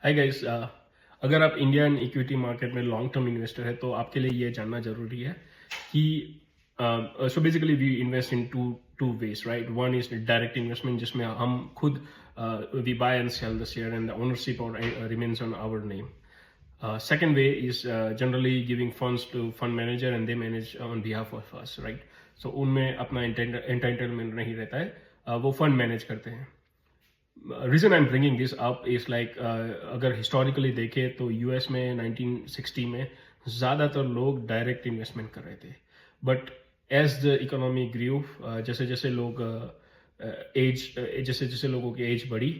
हाय guys, अगर आप Indian equity market में लॉन्ग टर्म इन्वेस्टर है तो आपके लिए ये जानना जरूरी है कि so basically we invest in two ways, right? One is direct investment, जिसमें हम खुद we buy and sell the share and the ownership और remains on our name. Second way is generally giving funds to fund manager and they manage on behalf of us, right? So उनमें अपना entitlement नहीं रहता है, वो fund manage करते हैं. Reason I am bringing this up is like, अगर historically देखें तो यूएस में 1960 में ज़्यादातर लोग डायरेक्ट इन्वेस्टमेंट कर रहे थे. बट एज द इकोनॉमी ग्रू, जैसे जैसे लोग जैसे जैसे लोगों की एज बढ़ी,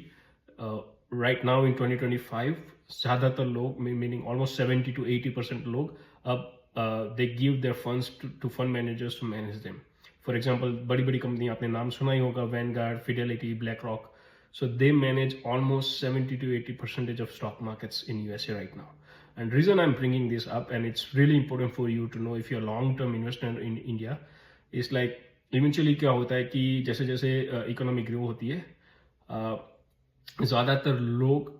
राइट नाउ इन 2025 ज़्यादातर लोग, मीनिंग ऑलमोस्ट 70 to 80% लोग अब they give their funds to fund managers to manage them. For example, बड़ी बड़ी कंपनी आपने नाम सुना ही होगा, Vanguard, Fidelity, BlackRock. So they manage almost 70 to 80% of stock markets in USA right now. And reason I'm bringing this up, and it's really important for you to know if you're a long-term investor in India, is like eventually क्या होता है कि जैसे जैसे economy grow होती है, ज़्यादातर लोग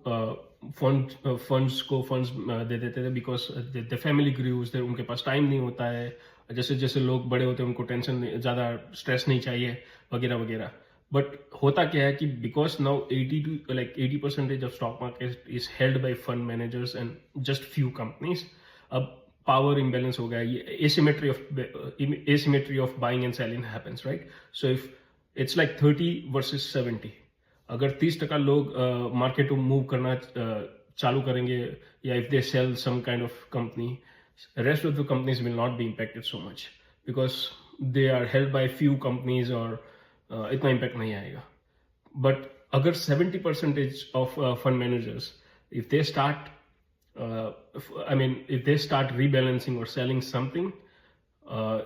फंड्स दे देते थे बिकॉज द फैमिली ग्रूज, उनके पास टाइम नहीं होता है. जैसे जैसे लोग बड़े होते हैं उनको टेंशन ज़्यादा, स्ट्रेस नहीं चाहिए, वगैरह वगैरह. बट होता क्या है कि because now 80% of stock market is held by fund managers and just few companies. अब पावर इम्बेलेंस हो गया, ये asymmetry of buying and selling happens, right? So if it's like 30 versus 70, अगर 30% लोग मार्केट को मूव करना चालू करेंगे, या if they sell some kind of company, rest of the companies will not be impacted so much because they are held by few companies, और इतना impact नहीं आएगा. बट अगर 70% of fund managers, if they start if they start rebalancing or selling something,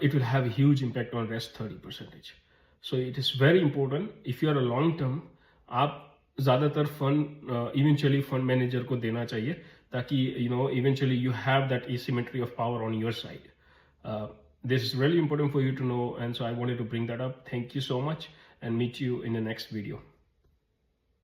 it will have a huge impact on rest 30%. So it is very important, if you are a long term, आप ज़्यादातर fund eventually fund manager को देना चाहिए, ताकि eventually you have that asymmetry of power on your side. This is really important for you to know, and so I wanted to bring that up. Thank you so much, and meet you in the next video.